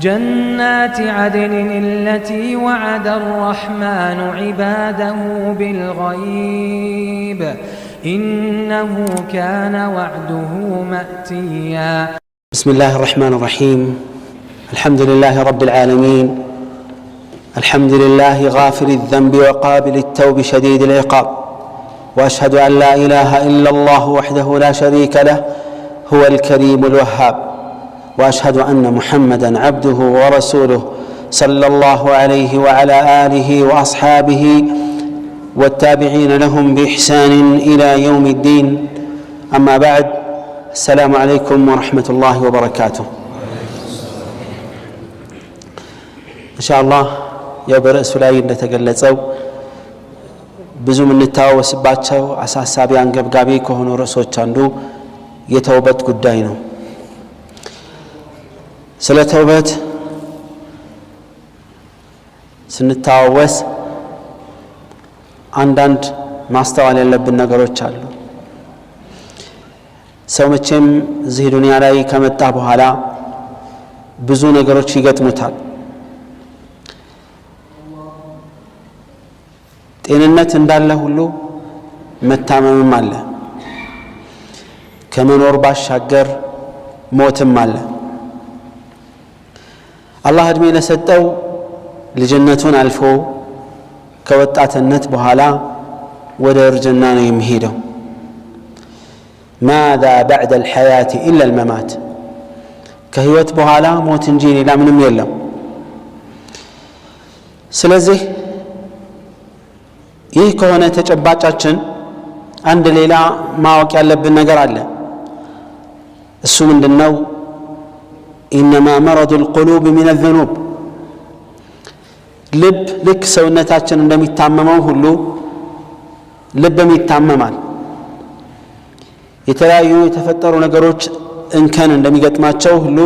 جنات عدن التي وعد الرحمن عباده بالغيب إنه كان وعده مأتيا. بسم الله الرحمن الرحيم. الحمد لله رب العالمين. الحمد لله غافر الذنب وقابل التوب شديد العقاب، وأشهد أن لا إله إلا الله وحده لا شريك له هو الكريم الوهاب، وأشهد أن محمدًا عبده ورسوله صلى الله عليه وعلى آله وأصحابه والتابعين لهم بإحسان إلى يوم الدين. أما بعد، السلام عليكم ورحمة الله وبركاته. إن شاء الله የበርዕሱ ላይ እንደተገለጸው ብዙ የምንታወስባቸው አሳሳቢ አንገብጋቢ ከሆኑ ርዕሶች አንዱ የተውበት ጉዳይ ነው። ስለ ተውበት ስንታወስ አንዳንድ ማስተዋል ያለብን ነገሮች አሉ። ሰው መቼም እዚህ ዱንያ ላይ ከመጣ በኋላ ብዙ ነገሮች ይገጥሙታል። ጤንነት እንዳለ ሁሉ መታመምም አለ። ከመኖር ባሻገር ሞትም አለ። አላህ እድሜ ለሰጠው ልጅነቱን አልፎ ከወጣትነት በኋላ ወደ እርጅና ነው የሚሄደው። ماذا بعد الحياة إلا الممات። ከህይወት በኋላ ሞት እንጂ ሌላ ምንም የለም። ስለዚህ ይህ ከሆነ ተጨባጫችን አንድ ሌላ ማወቅ ያለብን ነገር አለ። እሱ ምንድነው? إنما مرض القلوب من الذنوب። ልብ ልክ ሰውነታችን እንደሚታመመው ሁሉ ልብም ይታመማል። የተለያዩ የተፈጠሩ ነገሮች እንከን እንደሚገጥማቸው ሁሉ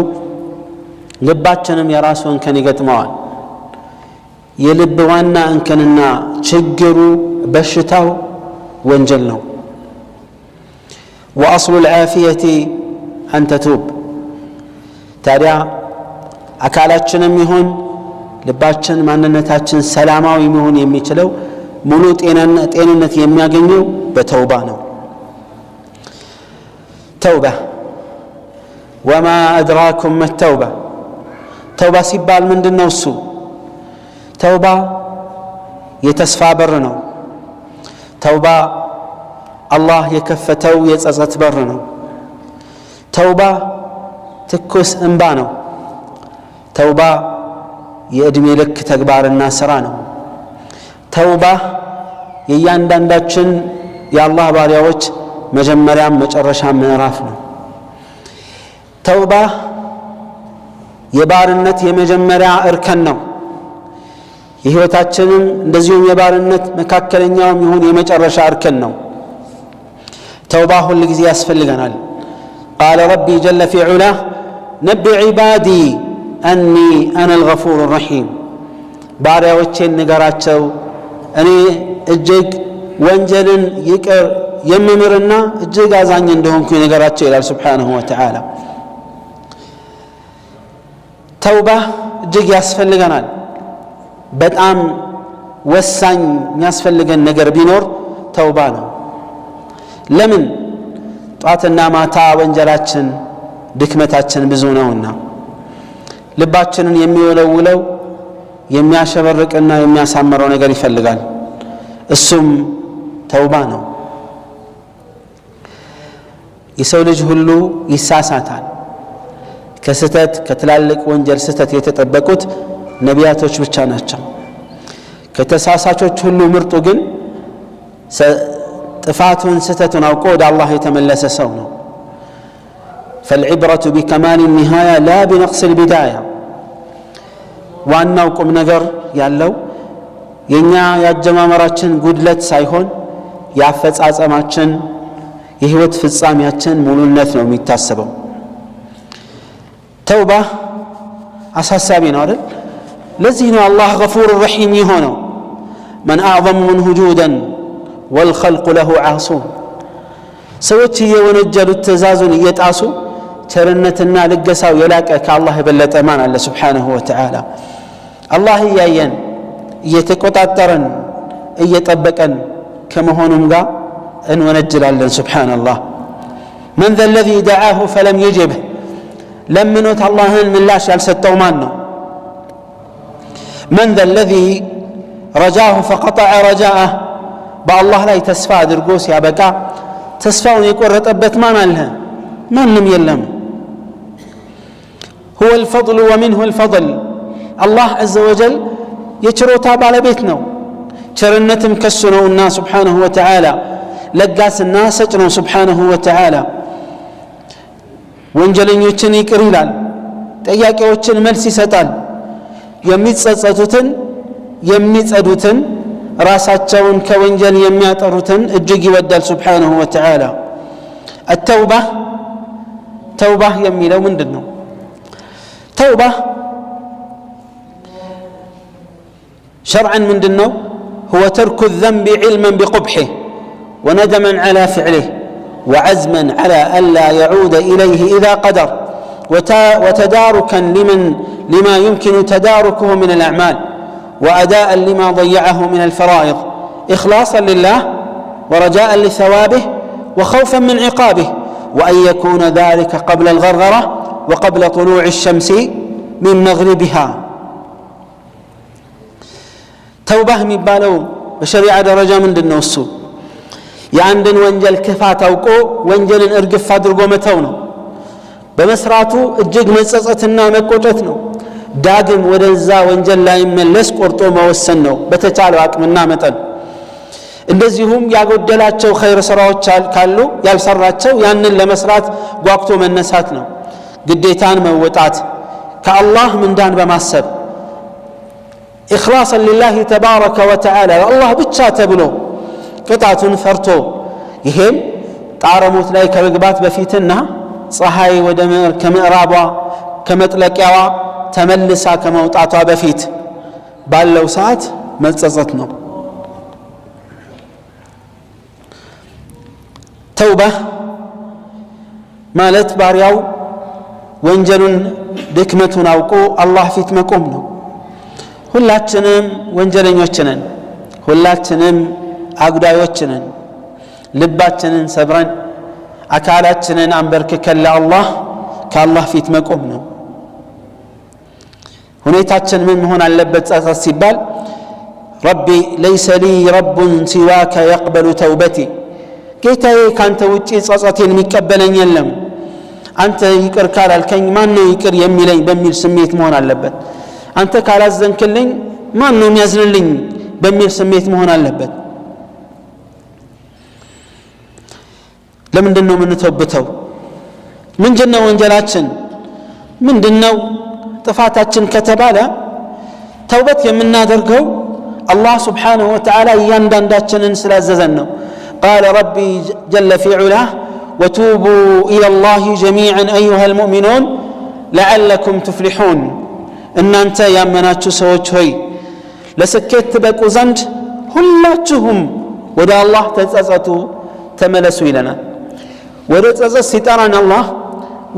ልባችንም የራሱ እንከን ይገጥመዋል። የልብ ዋና እንከንና ችግሩ በሽታው ወንጀል ነው። وأصل العافية أن تتوب። ታዲያ አካላችንም ይሁን ልባችን ማንነታችን ሰላማዊ መሆን የሚችለው ሙሉ ጤንነት የሚያገኘው በተውባ ነው። ተውባ وما أدراكم ما التوبة። ተውባ ሲባል ምንድነው እሱ? ተውባ የተስፋ በር ነው። ተውባ አላህ የከፈተው የጸጸት በር ነው። ተውባ ትኩስ እንባ ነው። ተውባ የእድሜ ልክ ተግባርና ስራ ነው። ተውባ የእያንዳንዳችን የአላህ ባሪያዎች መጀመሪያም መጨረሻ ምዕራፍ ነው። ተውባ የባርነት የመጀመሪያ እርከን ነው። የህይወታችንም እንደዚሁም የባርነት መካከለኛውም ይሁን የመጨረሻ እርከን ነው። ተውባ ሁሉ ጊዜ ያስፈልገናል። قال ربي جل في علاه نبئ عبادي أني أنا الغفور الرحيم። ባሪያዎቼን ንገራቸው እኔ እጅግ ወንጀልን ይቅር የምምርና እጅግ አዛኝ እንደሆንኩ ንገራቸው ይላል ሱብሓነሁ ወተዓላ። ተውባ እጅግ ያስፈልገናል። በጣም ወሳኝ የሚያስፈልገን ነገር ቢኖር ተውባ ነው። ለምን? ጧትና ማታ ወንጀላችን ድክመታችን ብዙ ነውና ልባችንን የሚወለውለው የሚያሸበርቅና የሚያሳምረው ነገር ይፈልጋል። እሱም ተውባ ነው። የሰው ልጅ ሁሉ ይሳሳታል። ከስተት ከትላልቅ ወንጀል ስተት የተጠበቁት ነቢያቶች ብቻ ናቸው። ከተሳሳቾች ሁሉ ምርጡ ግን ጥፋቱን ስተቱን አውቆ ወደ አላህ የተመለሰ ሰው ነው። فالعبرة بكمال النهاية لا بنقص البداية። ዋናው ቁም ነገር ያለው የኛ ያጀማመራችን ጉድለት ሳይሆን ያፈጻጸማችን የህይወት ፍጻሜያችን ሙሉነት ነው የሚታሰበው። ተውባ አሳሳቢ ነው አይደል? ለዚህ ነው አላህ ገፉር ረሂም የሆነው። من أعظم منه جودا والخلق له عاصون። ሰዎች እየወነጀሉት ትእዛዙን እየጣሱ ቸርነትና ልገሳው የላቀ ከአላህ የበለጠ ማን አለ ሱብሓነሁ ወተዓላ። አላህ እያየን እየተቆጣጠረን እየጠበቀን ከመሆኑም ጋር እንወነጅላለን። ሱብሓነላህ መን ዘ ለዚ ደዓሁ ፈለም ይጅብህ ለምኖት አላህን ምላሽ ያልሰጠው ማን ነው? መን ዘ ለዚ ረጃሁ ፈቀጠዐ ረጃአህ በአላህ ላይ ተስፋ አድርጎ ሲያበቃ ተስፋውን የቆረጠበት ማን አለ? ማንም የለም። ሁወ ልፈضሉ ወሚንሁ ልፈضል አላህ ዐዘ ወጀል የችሮታ ባለቤት ነው፣ ቸርነትም ከሱ ነውና ሱብሓነሁ ወተዓላ ለጋስና ሰጭ ነው ሱብሓነሁ ወተዓላ። ወንጀለኞችን ይቅር ይላል፣ ጠያቂዎችን መልስ ይሰጣል፣ የሚጸጸቱትን የሚጸዱትን ራሳቸውን ከወንጀል የሚያጠሩትን እጅግ ይወዳል ሱብሓነሁ ወተዓላ። ተውባህ የሚለው ምንድን ነው? ተውባህ ሸርዐን ምንድን ነው? هو ترك الذنب علما بقبحه وندما على فعله وعزما على ألا يعود إليه إذا قدر وتداركا لما يمكن تداركه من الأعمال وأداء لما ضيعه من الفرائض إخلاصا لله ورجاء لثوابه وخوفا من عقابه وأن يكون ذلك قبل الغرغرة وقبل طلوع الشمس من مغربها. توبة مبالو بشريعة درجة من النوسو የአንድን ወንጀል ክፋት አውቆ ወንጀልን እርግፍ አድርጎ መተው ነው። በመስራቱ እጅግ መጸጸትና መቆጨት ነው። ዳግም ወደዛ ወንጀል ላይ መለስ ቆርጦ መወሰን ነው በተቻለው አቅምና መጠን። እንደዚሁም ያጎደላቸው ኸይር ስራዎች ካሉ ያልሰራቸው ያንን ለመስራት ጓግቶ መነሳት ነው። ግዴታን መወጣት ከአላህ ምንዳን በማሰብ ኢኽላሰን ሊላሂ ተባረከ ወተዓላ ለአላህ ብቻ ተብሎ ቅጣቱን ፈርቶ ይሄም ጣረሞት ላይ ከመግባት በፊትና ፀሐይ ወደ ከምዕራቧ ከመጥለቂያዋ ተመልሳ ከመውጣቷ በፊት ባለው ሰዓት መጸጸት ነው። ተውባህ ማለት ባሪያው ወንጀሉን ድክመቱን አውቆ አላህ ፊት መቆም ነው። ሁላችንም ወንጀለኞች ነን፣ ሁላችንም አጉዳዮች ነን። ልባችንን ሰብረን አካላችንን አንበርክከን ለአላህ ከአላህ ፊት መቆም ነው። ሁኔታችን ምን መሆን አለበት? ጸጸት ሲባል ረቢ ለይሰ ሊ ረቡን ሲዋከ የቅበሉ ተውበቲ ጌታዬ ካንተ ውጪ ጸጸቴን የሚቀበለኝ የለም፣ አንተ ይቅር ካላልከኝ ማን ነው ይቅር የሚለኝ በሚል ስሜት መሆን አለበት። አንተ ካላዘንክልኝ ማን ነው የሚያዝንልኝ በሚል ስሜት መሆን አለበት። ለምንድን ነው የምንተውበተው? ምንድነው ወንጀላችን? ምንድነው ጥፋታችን ከተባለ ተውበት የምናደርገው አላህ ስብሓንሁ ወተዓላ እያንዳንዳችንን ስላዘዘን ነው። ቃለ ረቢ ጀለ ፊ ዑላህ ወቱቡ ኢለላሂ ጀሚዐን አዩሃ ልሙእሚኑን ለዓለኩም ትፍሊሑን እናንተ ያመናችሁ ሰዎች ሆይ ለስኬት ትበቁ ዘንድ ሁላችሁም ወደ አላህ ተጸጸቱ ተመለሱ ይለናል። ወደ ጸጸት ሲጠራን አላህ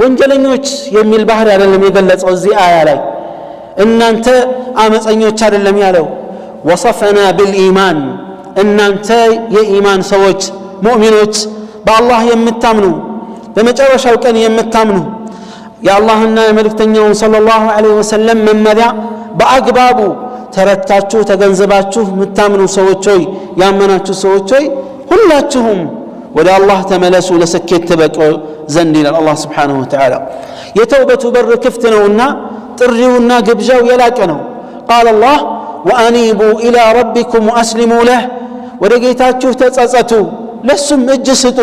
ወንጀለኞች የሚል ባህሪ አይደለም የገለጸው እዚህ አያ ላይ። እናንተ አመፀኞች አይደለም ያለው። ወصፈና بالإيمان እናንተ የኢማን ሰዎች ሙእሚኖች በአላህ የምታምኑ በመጨረሻው ቀን የምታምኑ የአላህና የመልእክተኛውን ሰለላሁ ዐለይሂ ወሰለም መመሪያ በአግባቡ ተረታችሁ ተገንዝባችሁ የምታምኑ ሰዎች ሆይ ያመናችሁ ሰዎች ሆይ ሁላችሁም ወደ አላህ ተመለሱ ለስኬት ትበቁ ዘንድ ይላል አላህ ስብሓንሁ ወተዓላ። የተውበቱ በር ክፍት ነውና ጥሪውና ግብዣው የላቀ ነው። ቃል አላህ ወአኒቡ ኢላ ረቢኩም ወአስሊሙ ለህ ወደ ጌታችሁ ተጸጸቱ ለሱም እጅ ስጡ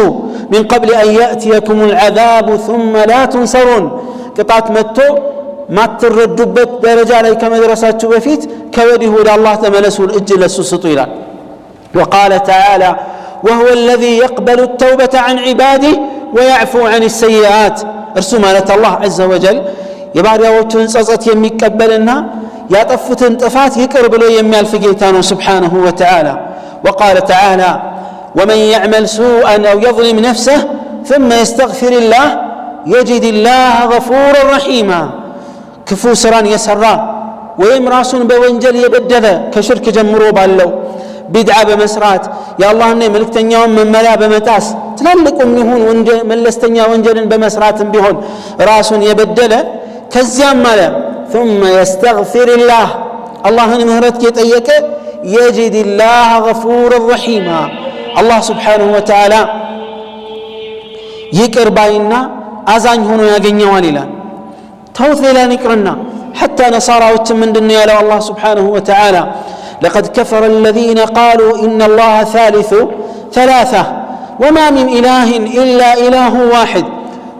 ሚን ቀብል አን የእትየኩም ልዓዛቡ ثመ ላ ትንሰሩን ቅጣት መጥቶ ማትረዱበት ደረጃ ላይ ከመድረሳችሁ በፊት ከወዲሁ ወደ አላህ ተመለሱ እጅ ለሱ ስጡ ይላል። وقال تعالى وهو الذي يقبل التوبة عن عباده ويعفو عن السيئات እርሱ ማለት አላህ ዐዘ ወጀል የባሪያዎቹን ጸጸት የሚቀበልና ያጠፉትን ጥፋት ይቅር ብሎ የሚያልፍ ጌታ ነው ስብሓንሁ ወተዓላ። وقال تعالى ومن يعمل سوءا أو يظلم نفسه ثم يستغفر الله يجد الله غفورا رحيما كفو سران يسرى ويم راسون بوانجل يبدل كشرك جمرو بالله بدعة بمسرات يا الله أني ملكتني يوم من ملا بمتاس تلالكم يهون ملستني وانجل بمسرات بهون راسون يبدل كزيان ملا ثم يستغفر الله الله مهرتك يتأيك يجد الله غفورا رحيما الله سبحانه وتعالى يكر باينا أزان هنا يغني واليلا توث لا نكرنا حتى نصارى وتمن دنيا له الله سبحانه وتعالى لقد كفر الذين قالوا إن الله ثالث ثلاثة وما من إله إلا إله واحد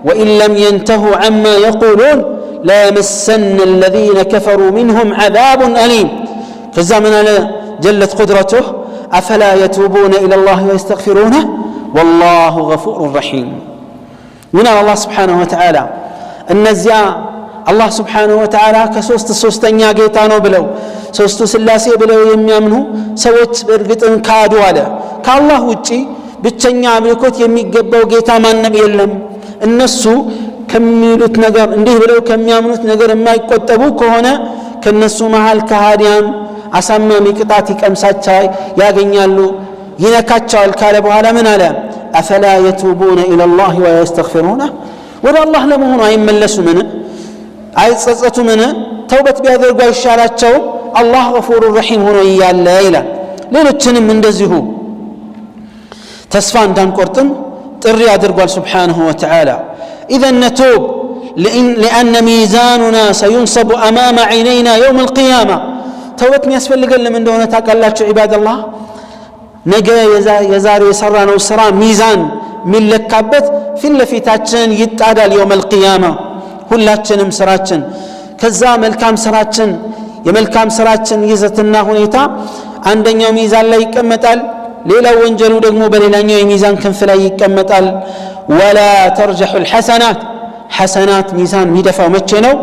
وإن لم ينتهوا عما يقولون لا يمسن الذين كفروا منهم عذاب أليم فالزمن جلت قدرته أفلا يتوبون إلى الله ويستغفرونه والله غفور رحيم من الله سبحانه وتعالى النزياء الله سبحانه وتعالى كسوست سوستنيا جيتانو بلو سوست سلاسي بلو يميامنو سوت برغتن كادو على كالله وجي ብቸኛ አምልኮት የሚገባው ጌታ ማንም የለም እነሱ ከሚሉት ነገር እንዲህ ብለው ከሚያምኑት ነገር የማይቆጠቡ ከሆነ ከነሱ መሃል ከሃዲያን አሳማሚ ቅጣት ይቀምሳቻይ ያገኛሉ ይነካቻል ካለ በኋላ ምን አለ أفلا يتوبون إلى الله ويستغفرونه ወደ አላህ ለመሆኑ አይመለሱምን አይጸጸቱምን ተውበት ቢያደርጉ አይሻላቸው አላህ ገፉር ረሂም ሆኖ ይያለ ይላል ሌሎችንም እንደዚሁ ተስፋ እንዳንቆርጥም ጥሪ አድርጓል سبحانه وتعالى إذا نتوب لأن ميزاننا سينصب أمام عينينا يوم القيامة توبت የሚያስፈልገን ለምን እንደሆነ ታውቃላችሁ عباد الله ነገ የዛሬ የሰራነው ስራ ሚዛን ሚለካበት ፊት ለፊታችን ይጣዳል يوم القيامة ሁላችንም ስራችን ከዛ መልካም ስራችን የመልካም ስራችን ይዘትና ሁኔታ አንደኛው ሚዛን ላይ ይቀመጣል ሌላው ወንጀሉ ደግሞ በሌላኛው የሚዛን ክንፍ ላይ ይቀመጣል ولا ترجح الحسنات حسنات ሚዛን ሚደፋው መቼ ነው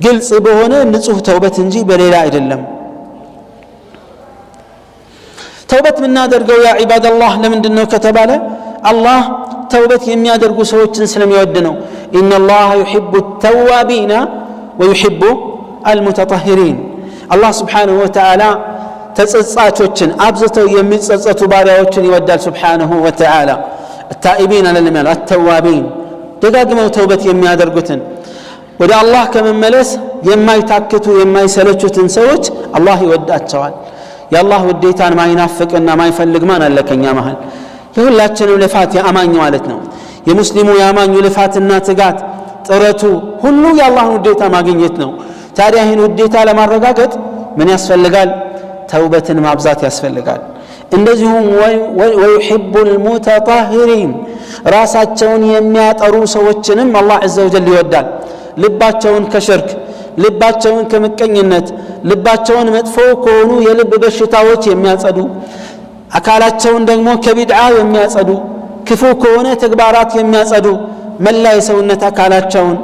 ግልጽ በሆነ ንጹህ ተውበት እንጂ በሌላ አይደለም ተውበት ምናደርገው ያ عباد الله ለምንድነው ከተባለ አላህ ተውበት የሚያደርጉ ሰዎችን ስለሚወድ ነው ان الله يحب التوابين ويحب المتطهرين الله سبحانه وتعالى ተጸጻቾችን አብዝተው የሚጸጸቱ ባሪያዎችን ይወዳል سبحانه وتعالى التائبين للمال التوابين ደጋግመው ተውበት የሚያደርጉትን ወደ አላህ ከመመለስ የማይታክቱ የማይሰለቹትን ሰዎች አላህ ይወዳቸዋል የአላህ ውዴታን ማይናፍቅና ማይፈልግ ማን አለ ከኛ መሃል የሁላችንም ልፋት ያማኝ ማለት ነው የሙስሊሙ ያማኙ ልፋትና ትጋት ጥረቱ ሁሉ የአላህን ውዴታ ማግኘት ነው ታዲያ ይህን ውዴታ ለማረጋገጥ ምን ያስፈልጋል ተውበትን ማብዛት ያስፈልጋል እንደዚሁም ويحب المتطهرين ራሳቸውን የሚያጠሩ ሰዎችንም አላህ عز وجل ይወዳል ልባቸውን ከሽርክ ልባቸውን ከመቀኝነት ልባቸውን መጥፎ ከሆኑ የልብ በሽታዎች የሚያጸዱ አካላቸውን ደግሞ ከቢድዓ የሚያጸዱ ክፉ ከሆነ ተግባራት የሚያጸዱ መላ የሰውነት አካላቸውን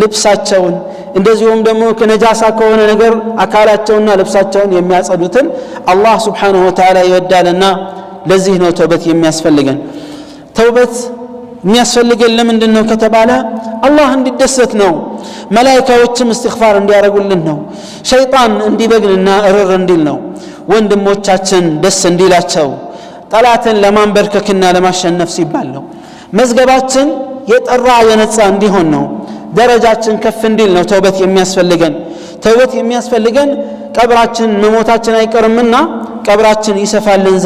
ልብሳቸውን እንደዚሁም ደግሞ ከነጃሳ ከሆነ ነገር አካላቸውንና ልብሳቸውን የሚያጸዱትን አላህ Subhanahu Wa Ta'ala ይወዳልና ለዚህ ነው ተውበት የሚያስፈልገን ተውበት የሚያስፈልገን ለምንድነው ከተባለ አላህ እንዲደሰት ነው መላእክቶችም استغفار እንዲያረጉልን ነው ሸይጣን እንዲበግንና እርር እንዲል ነው ወንድሞቻችን ደስ እንዲላቸው ጠላትን ለማንበርከክና ለማሸነፍ ሲባል ነው መዝገባችን የጠራ የነጻ እንዲሆን ነው ደረጃችን ከፍ እንዲል ነው ተውበት የሚያስፈልገን ቀብራችን መሞታችን አይቀርምና ቀብራችን ይሰፋልን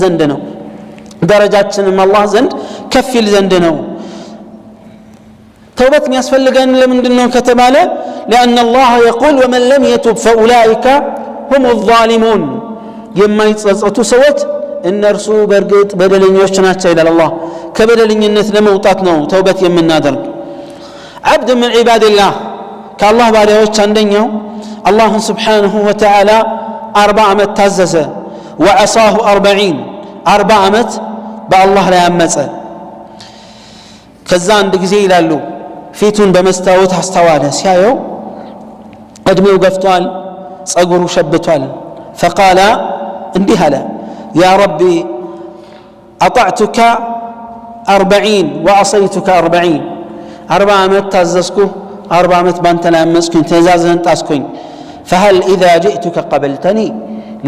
ዘንድ ነው ደረጃችንም አላህ ዘንድ ከፍ ይል ዘንድ ነው ተውበት የሚያስፈልገን ለምንድነው ከተባለ لأن الله يقول ومن لم يتب فأولئك هم الظالمون የማይጸጸቱ ሰዎች እነርሱ በርግጥ በደለኞች ናቸው ይላል አላህ ከበደለኝነት ለመውጣት ነው ተውበት የምናደርግ عبد من عباد الله كالله ባሪያዎች አንደኛው الله سبحانه وتعالى 40 ዓመት ታዘዘ وعصاه 40 ዓመት በአላህ ላይ አመፀ ከዛ አንድ ጊዜ ይላሉ ፊቱን በመስታወት አስተዋለ ሲያየው እድሜው ገፍቷል ጸጉሩ ሸብቷል فقال እንዲህ አለ يا ربي أطعتك 40 وعصيتك 40 40 ዓመት ታዘዝኩ 40 ዓመት ባንተ ላይ አመጽኩኝ ትእዛዝህን ጣስኩኝ فهل اذا جئتك قبلتني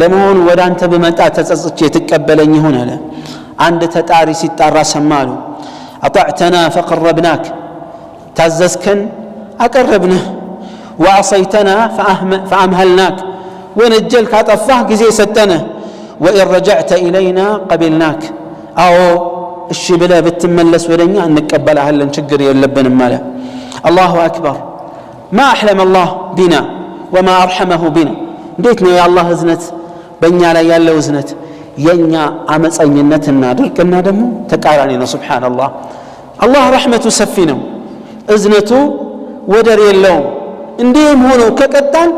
ለመሆኑ ወደ አንተ በመጣ ተጸጽቼ ትቀበለኝ ይሆን አለ አንድ ተጣሪ ሲጣራ ሰማሉ اطعتنا فقربناك ታዘዝከን አቀረብንህ وعصيتنا فأمهلناك ونجلك أطفاه جزي ستنا وإن رجعت إلينا قبلناك أو الشبلا بتملس ولنيا أن نقبلها هل نشجر يلبن مالا الله أكبر ما أحلم الله بنا وما أرحمه بنا ديتنا يا الله ازنت بنيا لا يلا وزنت ينيا عمس أن ينتنا درك النادم تقارننا سبحان الله الله رحمة سفينا ازنته ودر يلوم እንዲህም ሆኖ ከቀጣን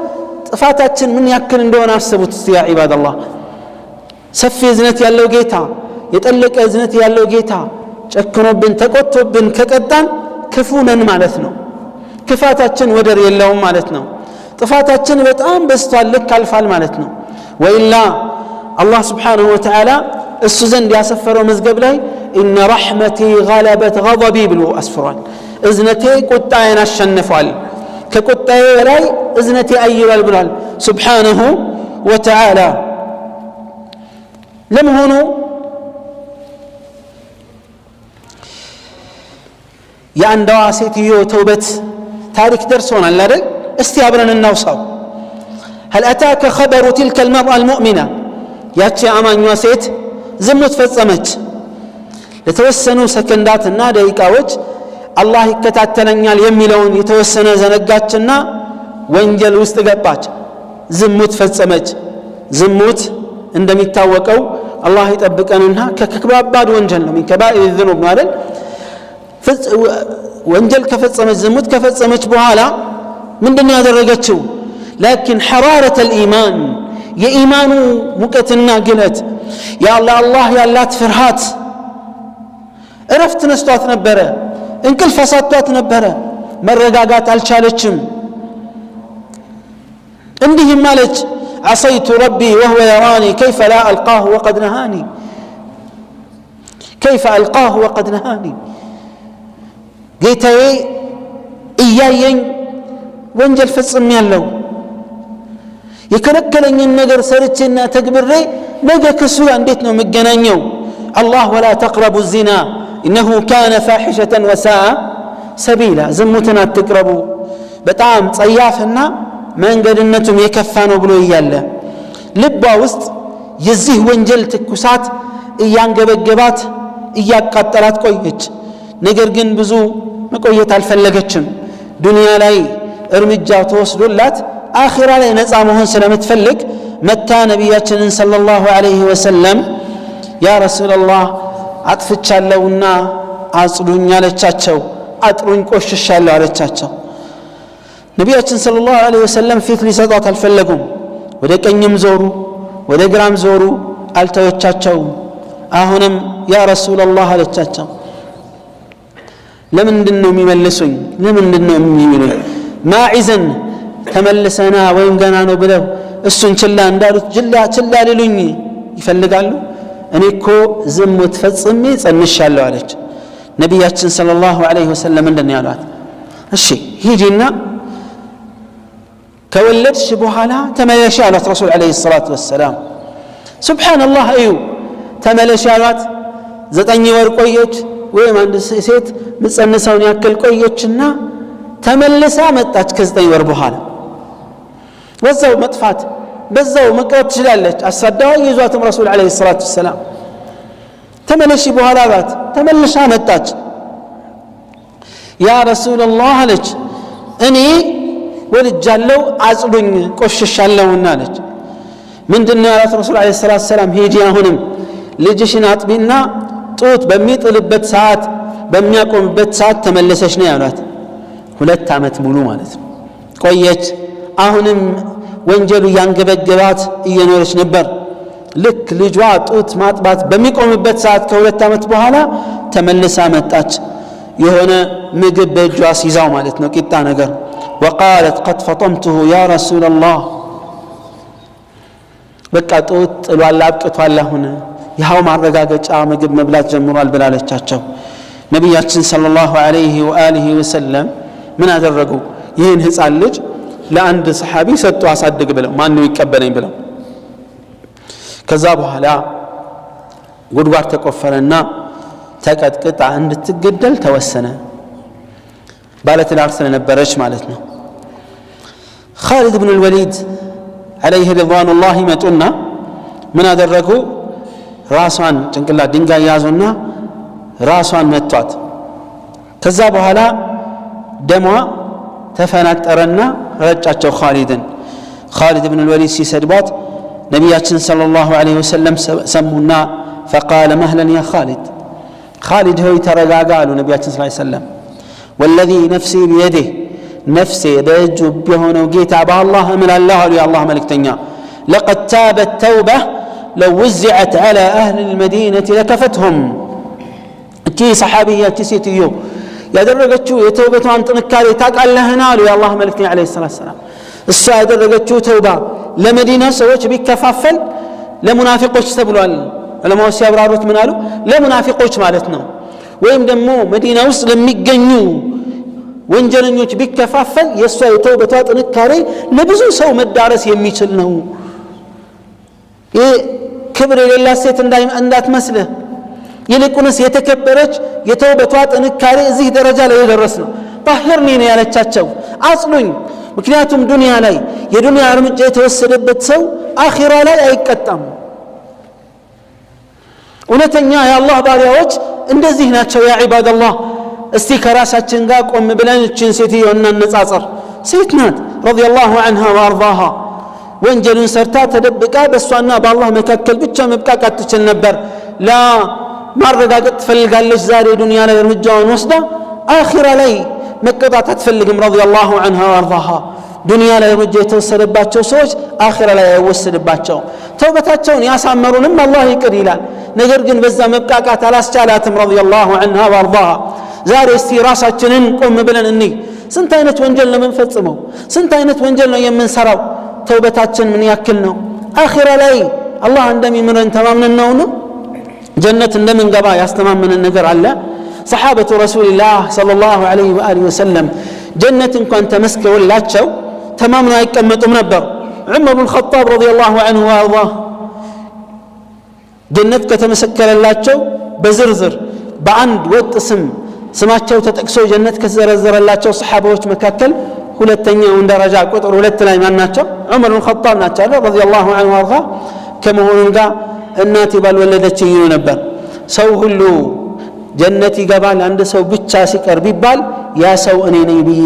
ጥፋታችን ምን ያክል እንደሆነ አስቡት ያ ኢባደላህ ሰፊ እዝነት ያለው ጌታ የጠለቀ እዝነት ያለው ጌታ ጨክኖብን ተቆጥቶብን ከቀጣን ክፉ ነን ማለት ነው ክፋታችን ወደር የለውም ማለት ነው ጥፋታችን በጣም በስቷል ልክ አልፋል ማለት ነው ወኢላ አላህ Subhanahu Wa Ta'ala እሱ ዘንድ ያሰፈረው መዝገብ ላይ ኢነ ረሕመቲ غلبت غضبي ብሎ አስፍሯል እዝነቴ ቁጣዬን አሸንፏል كقطعي ولاي إذنتي أيها البلال سبحانه وتعالى لم هنو يان دواسيتيو توبت تاريخ درسون اللاري استيابرنا النوصاو هل أتاك خبر تلك المرأة المؤمنة ياتي أمان يواسيت زمت فزمت لتوسنوا سكندات النادى يكاوج الله يكتاتلنيال የሚለውን የተወሰነ ዘነጋችና ወንጀል ውስጥ ገባች ዝሙት ፈጸመች ዝሙት እንደሚታወቀው አላህ ይጠብቀንና ከከባድ ወንጀል ነው ከባኢር الذنوب ማለት ወንጀል ከፈጸመች ዝሙት ከፈጸመች በኋላ ምንድነው ያደረገችው لكن حرارة الإيمان የኢማኑ ሙቀትና ግለት ያ አላህ ያላት ፍርሃት እረፍት ነስቷት ነበረ እንቅልፍ ፈሳቷት ነበረ መረጋጋት አልቻለችም እንዲህም ማለች عصيت ربي وهو يراني كيف لا ألقاه وقد نهاني كيف ألقاه وقد نهاني ጌታዬ እያየኝ ወንጀል ፈጽሜያለሁ የከለከለኝን ነገር ሰርቼና ተግብሬ ነገ ከሱ እንዴት ነው መገናኘው الله ولا تقربوا الزنا إنه كان فاحشة وساء سبيلا زمتنا تقربوا بتعام صيافنا من قدنتم يكفانوا بلو إيالا لبا وسط يزيه وانجل تكسات إيان قبقبات إياك قطرات قويج نقرقن بزو مقوية الفلقتشم دنيا لاي ارمجا توصلوا اللات آخرا لاي نزامهن سلامت فلق متى نبياتنا صلى الله عليه وسلم يا رسول الله አጥፍቻለሁና አጽዱኝ አለቻቸው አጥሩኝ ቆሽሻለሁ አለቻቸው ነብያችን ሰለላሁ ዐለይሂ ወሰለም ፊት ሊሰጣት አልፈለጉም ወደ ቀኝም ዞሩ ወደ ግራም ዞሩ አልተወቻቸው አሁንም ያ ረሱላህ አለቻቸው ለምንድነው የሚመልሱኝ ለምንድነው የሚሉኝ ማዒዘን ተመልሰና ወይም ገና ነው ብለው እሱን ችላ እንዳሉት ችላ ሊሉኝ ይፈልጋሉ እኔ እኮ ዝሙት ፈጽሜ ጸንሻለሁ አለች ነብያችን ሰለላሁ ዐለይሂ ወሰለም እንደነ ያሏት እሺ ሂጂና ከወለድሽ በኋላ ተመለሽ አሏት ረሱል ዐለይሂ ሰላቱ ወሰላም ሱብሃንአላህ እዩ ተመለሽ አሏት 9 ወር ቆየች ወይም አንድ ሴት ምጸነሳውን ያክል ቆየችና ተመልሳ መጣች ከ9 ወር በኋላ ወዛው መጥፋት በዛው መቅረት ትችላለች አሳዳው ይዟትም ረሱል ዐለይሂ ሰላቱ ወሰላም ተመለሽ በኋላ ባት ተመልሳ መጣች ያ ረሱላህ አለች እኔ ወልጃለሁ አጽዱኝ ቆሽሻለሁና አለች ምንድነው ያላት ረሱል ዐለይሂ ሰላቱ ወሰላም ሂጂ አሁንም ልጅሽን አጥቢና ጡት በሚጥልበት ሰዓት በሚያቆምበት ሰዓት ተመለሰሽ ነው ያሏት 2 ዓመት ሙሉ ማለት ነው ቆየች አሁንም ወንጀሉ ያንገበገባት እየኖረች ነበር ልክ ልጇ ጡት ማጥባት በሚቆምበት ሰዓት ከ2 ዓመት በኋላ ተመልሳ መጣች የሆነ ምግብ በእጇ ሲዛው ማለት ነው ቂጣ ነገር وقالت قد فطمته يا رسول الله በቃ ጡት ጥሏል አብቅቷል አሁን ይሃው ማረጋገጫ ምግብ መብላት ጀምሯል ብላለቻቸው ነቢያችን ሰለላሁ ዐለይሂ ወአሊሂ ወሰለም ምን አደረጉ? ይህን ህፃን ልጅ ለአንድ ሰሓቢ ሰጡ አሳድግ ብለው፣ ማነው ይቀበለኝ ብለው። ከዛ በኋላ ጉድጓድ ተቆፈረና ተቀጥቅጣ እንድትገደል ተወሰነ። ባለትዳር ስለነበረች ማለት ነው። ኻሊድ ብን ልወሊድ ዐለይህ ሪድዋኑላህ መጡና ምን አደረጉ? ራሷን ጭንቅላት ድንጋይ ያዙና ራሷን መቷት። ከዛ በኋላ ደሟ ተፈናጠረና ረጫቸው ኻሊድን። ኻሊድ ብን ልወሊድ ሲሰድቧት ነቢያችን ሰለላሁ ዐለይሂ ወሰለም ሰሙና ፈቃለ መህለን ያ ኻሊድ፣ ኻሊድ ሆይ ተረጋጋ አሉ ነቢያችን ሰለላሁ ዐለይሂ ወሰለም። ወለዚ ነፍሲ ቢየዲህ፣ ነፍሴ በእጁ የሆነው ጌታ በአላህ እምላለሁ አሉ የአላህ መልእክተኛ፣ ለቀድ ታበት ተውባ ለው ውዚዐት ዐላ አህሊ ልመዲነቲ ለከፈትሁም። እቺ ሰሓቢያ እቺ ሴትዮ ያደረገችው የተውበቷን ጥንካሬ ታውቃለህን አሉ የአላህ መልእክተኛ ዐለይሂ ሰላቱ ወሰላም። እሷ ያደረገችው ተውባ ለመዲና ሰዎች ቢከፋፈል ለሙናፊቆች ተብሏል። ዑለማዎች ሲያብራሩት ምን አሉ? ለሙናፊቆች ማለት ነው። ወይም ደግሞ መዲና ውስጥ ለሚገኙ ወንጀለኞች ቢከፋፈል የእሷ የተውበቷ ጥንካሬ ለብዙ ሰው መዳረስ የሚችል ነው። ይህ ክብር የሌላት ሴት እንዳትመስልህ፣ ይልቁንስ የተከበረች የተውበቷ ጥንካሬ እዚህ ደረጃ ላይ የደረስ ነው። ጣሂርኒ ነው ያለቻቸው፣ አጽሉኝ። ምክንያቱም ዱንያ ላይ የዱንያ እርምጃ የተወሰደበት ሰው አኺራ ላይ አይቀጣም። እውነተኛ የአላህ ባሪያዎች እንደዚህ ናቸው። ያ ዒባደላህ፣ እስቲ ከራሳችን ጋር ቆም ብለን እችን ሴትዮ እናነጻጽር። ሴት ናት ረዲየላሁ ዐንሃ ወአርዳሃ። ወንጀልን ሰርታ ተደብቃ በእሷና በአላህ መካከል ብቻ መብቃቃት ትችል ነበር። ላ ማረጋገጥ ትፈልጋለች። ዛሬ ዱንያ ላይ እርምጃውን ወስዳ አኺራ ላይ መቀጣት አትፈልግም። ረዲየላሁ ዐንሃ ወአርዳሃ። ዱንያ ላይ እርምጃ የተወሰደባቸው ሰዎች አኺራ ላይ አይወሰድባቸው። ተውበታቸውን ያሳመሩንም አላህ ይቅር ይላል። ነገር ግን በዛ መብቃቃት አላስቻላትም። ረዲየላሁ ዐንሃ ወአርዳሃ። ዛሬ እስቲ ራሳችንን ቆም ብለን እንይ። ስንት አይነት ወንጀል ነው የምንፈጽመው? ስንት አይነት ወንጀል ነው የምንሰራው? ተውበታችን ምን ያክል ነው? አኺራ ላይ አላህ እንደሚምረን ተማምነን ነው? ጀነት እንደምንገባ ያስተማመነን ነገር አለ? ሰሓበቱ ረሱልላህ ሰለላሁ ዐለይሂ ወአሊሂ ወሰለም ጀነት እንኳን ተመስክሮላቸው ተማምነው አይቀመጡም ነበር። ዑመር ብን ኸጣብ ረዲየላሁ ዐንሁ ወአርዳህ ጀነት ከተመሰከረላቸው በዝርዝር በአንድ ወጥ ስማቸው ተጠቅሶ ጀነት ከተዘረዘረላቸው ሰሓባዎች መካከል ሁለተኛውን ደረጃ ቁጥር 2 ላይ ማን ናቸው? ዑመር ብን ኸጣብ ናቸው ረዲየላሁ ዐንሁ ወአርዳህ። ከመሆኑም ጋር እናቴ ባልወለደችኝ ይሉ ነበር። ሰው ሁሉ ጀነት ይገባል አንድ ሰው ብቻ ሲቀር ቢባል ያ ሰው እኔ ነኝ ብዬ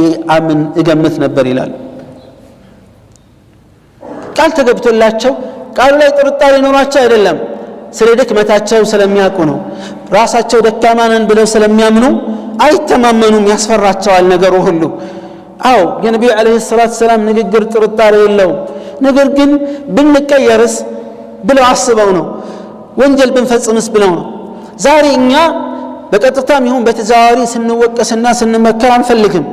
እገምት ነበር ይላል። ቃል ተገብቶላቸው ቃሉ ላይ ጥርጣሬ ኖሯቸው አይደለም፣ ስለ ድክመታቸው ስለሚያውቁ ነው። ራሳቸው ደካማ ነን ብለው ስለሚያምኑ አይተማመኑም፣ ያስፈራቸዋል ነገሩ ሁሉ። አዎ የነቢዩ ዓለይሂ ሰላቱ ወሰላም ንግግር ጥርጣሬ የለውም። ነገር ግን ብንቀየርስ ብለው አስበው ነው። ወንጀል ብንፈጽምስ ብለው ነው። ዛሬ እኛ በቀጥታም ይሁን በተዘዋዋሪ ስንወቀስና ስንመከር አንፈልግም።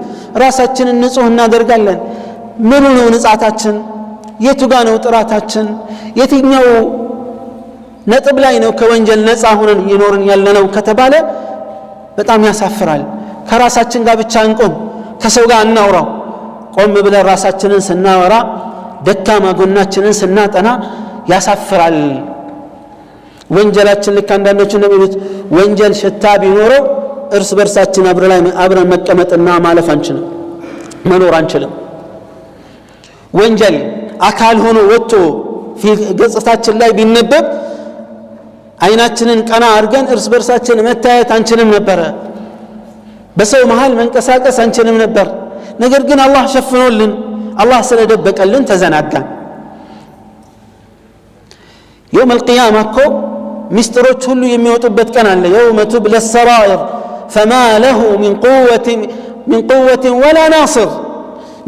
ራሳችንን ንጹህ እናደርጋለን። ምኑ ነው ንጻታችን? የቱ ጋ ነው ጥራታችን? የትኛው ነጥብ ላይ ነው ከወንጀል ነፃ ሆነን እየኖርን ያለነው ከተባለ በጣም ያሳፍራል። ከራሳችን ጋር ብቻ እንቆም፣ ከሰው ጋር እናውራው። ቆም ብለን ራሳችንን ስናወራ፣ ደካማ ጎናችንን ስናጠና ያሳፍራል። ወንጀላችን ልክ አንዳንዶቹ እንደሚሉት ወንጀል ሽታ ቢኖረው እርስ በርሳችን አብረን መቀመጥና ማለፍ አንችልም፣ መኖር አንችልም። ወንጀል አካል ሆኖ ወጥቶ ገጽታችን ላይ ቢነበብ አይናችንን ቀና አድርገን እርስ በርሳችን መታየት አንችልም ነበረ። በሰው መሃል መንቀሳቀስ አንችልም ነበር። ነገር ግን አላህ ሸፍኖልን፣ አላህ ስለደበቀልን ተዘናጋን። የውም አልቂያማ እኮ ሚስጥሮች ሁሉ የሚወጡበት ቀን አለ። የውመ ቱብለ ሰራኢር ፈማ ለሁ ሚን ቁወትን ወላ ናስር።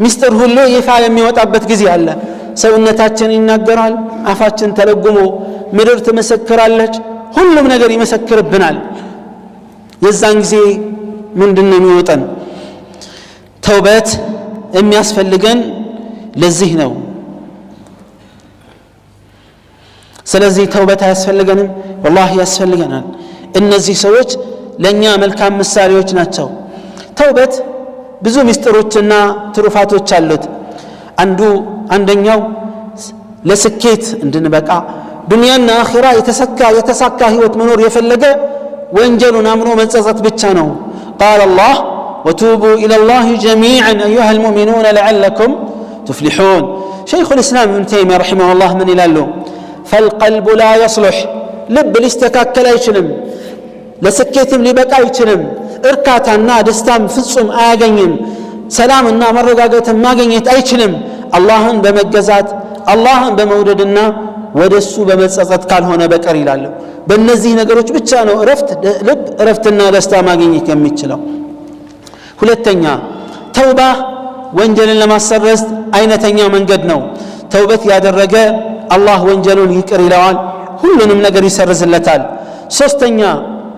ሚስጥር ሁሉ ይፋ የሚወጣበት ጊዜ አለ። ሰውነታችን ይናገራል፣ አፋችን ተለጉሞ ምድር ትመሰክራለች፣ ሁሉም ነገር ይመሰክርብናል። የዛን ጊዜ ምንድነው የሚወጣን? ተውበት የሚያስፈልገን ለዚህ ነው። ስለዚህ ተውበት አያስፈልገንም? ወላሂ ያስፈልገናል። እነዚህ ሰዎች ለኛ መልካም ምሳሌዎች ናቸው ተውበት ብዙ ምስጢሮችና ትሩፋቶች አሉት አንደኛው ለስኬት እንድንበቃ ዱንያና አኺራ የተሳካ ህይወት መኖር የፈለገ ወንጀሉን አምኖ መጸጸት ብቻ ነው قال الله وتوبوا الى الله جميعا ايها المؤمنون لعلكم تفلحون شيخ الاسلام ابن تيميه رحمه الله من يلالو فالقلب لا يصلح لب ሊስተካከል አይችልም ለስኬትም ሊበቃ አይችልም እርካታና ደስታም ፍጹም አያገኝም ሰላምና መረጋጋትም ማግኘት አይችልም አላህን በመገዛት አላህን በመውደድና ወደሱ በመጸጸት ካልሆነ በቀር ይላል በእነዚህ ነገሮች ብቻ ነው ልብ እረፍትና ደስታ ማግኘት የሚችለው ሁለተኛ ተውባ ወንጀልን ለማሰረዝ አይነተኛ መንገድ ነው ተውበት ያደረገ አላህ ወንጀሉን ይቅር ይለዋል ሁሉንም ነገር ይሰርዝለታል ሶስተኛ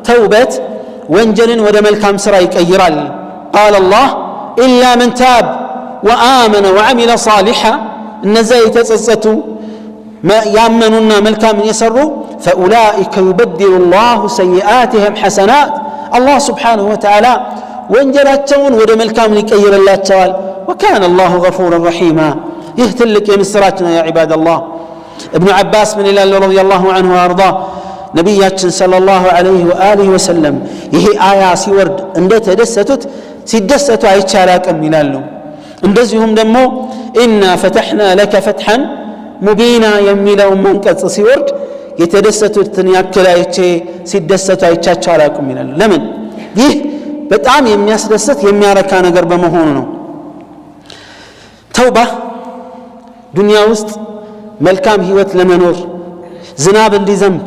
ተውበት ወንጀልን ወደ መልካም ስራ ይቀይራል قال الله الا من تاب وآمن وعمل صالحا እነዛ የተጸጸቱ ያመኑና መልካም የሰሩ فاولئك يبدل الله سيئاتهم حسنات الله سبحانه وتعالى ወንጀላቸውን ወደ መልካም ይቀይርላቸዋል وكان الله غفورا رحيما يهتلك የምስራች ነው يا عباد الله ابن عباس من الله رضي الله عنه وارضاه ነብያችን ሰለላሁ ዐለይሂ ወአሊሂ ወሰለም ይሄ አያ ሲወርድ እንደተደሰቱት ሲደሰቱ አይቻላቅም ይላሉ እንደዚሁም ደግሞ ኢና ፈተሕና ለከ ፈትሐን ሙቢና የሚለው መንቀጽ ሲወርድ የተደሰቱትን ያክል አይቼ ሲደሰቱ አይቻቸው አላቅም ይላሉ ለምን ይህ በጣም የሚያስደስት የሚያረካ ነገር በመሆኑ ነው ተውባ ዱንያ ውስጥ መልካም ህይወት ለመኖር ዝናብ እንዲዘንብ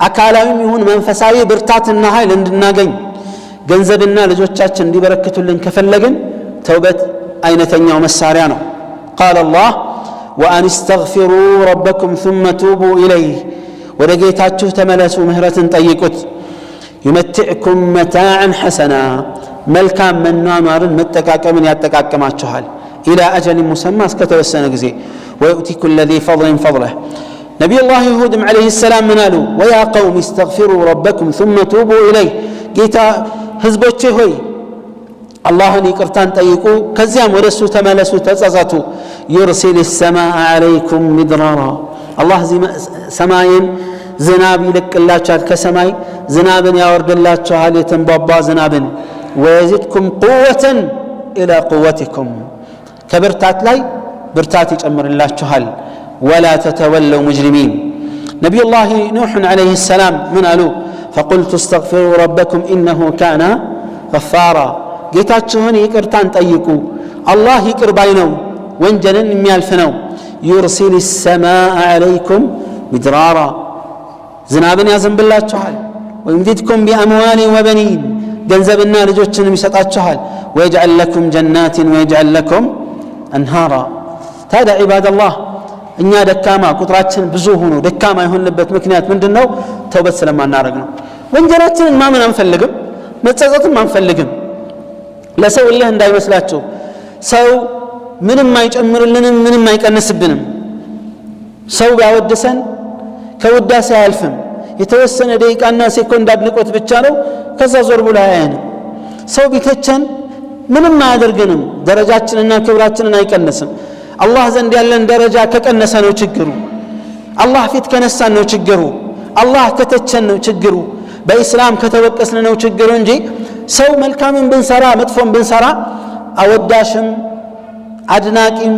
አካላዊም ይሁን መንፈሳዊ ብርታትና ኃይል እንድናገኝ ገንዘብና ልጆቻችን እንዲበረክቱልን ከፈለግን ተውበት አይነተኛው መሳሪያ ነው قال الله وان استغفروا ربكم ثم توبوا اليه ወደጌታችሁ ተመለሱ ምህረትን ጠይቁት يمتعكم متاعا حسنا መልካም መኗኗርን መጠቃቀምን ያጠቃቀማችኋል الى اجل مسمى እስከተወሰነ ጊዜ ويؤتي كل ذي فضل فضله نبي الله هود عليه السلام منالو ويا قوم استغفروا ربكم ثم توبوا إليه جيتا حزبوچه ሆይ አላህን ይቅርታን ጠይቁ ከዚያም ወደሱ ተመለሱ ተጸጸቱ يرسل السماء عليكم مدرارا الله ሰማይን ዝናብ ይልቅላችኋል ከሰማይ ዝናብን ያወርድላችኋል የተንባባ ዝናብን ويزيدكم قوة إلى قوتكم ከብርታት ላይ ብርታት ይጨምርላችኋል ولا تتولوا مجرمين نبي الله نوح عليه السلام من قالوا فقلت استغفروا ربكم إنه كان غفارا ጌታችሁን ይቅርታን ጠይቁ አላህ ይቅር ባይ ነው ወንጀልን የሚያልፍ ነው يرسل السماء عليكم مدرارا ዝናብን ያዘንብላችኋል ويمددكم بأموال وبنين ገንዘብና ልጆችንም ይሰጣችኋል ويجعل لكم جنات ويجعل لكم أنهارا هذا عباد الله እኛ ደካማ ቁጥራችን ብዙ ሆኖ ደካማ የሆንበት ምክንያት ምንድነው ተውበት ስለማናረግ ነው ወንጀላችንን ማመን አንፈልግም መጸጸትም አንፈልግም ለሰው الله እንዳይመስላችሁ ሰው ምንም አይጨምርልንም ምንም አይቀንስብንም ሰው ያወድሰን ከውዳሴ አያልፍም የተወሰነ ደቂቃና ሴኮንድ አድንቆት ብቻ ነው ከዛ ዞር ብሎ አያየንም ሰው ቢተቸን ምንም አያደርገንም ደረጃችንና ክብራችንን አይቀንስም አላህ ዘንድ ያለን ደረጃ ከቀነሰ ነው ችግሩ አላህ ፊት ከነሳን ነው ችግሩ አላህ ከተቸን ነው ችግሩ በእስላም ከተወቀስን ነው ችግሩ እንጂ ሰው መልካምን ብንሰራ መጥፎን ብንሰራ አወዳሽም አድናቂም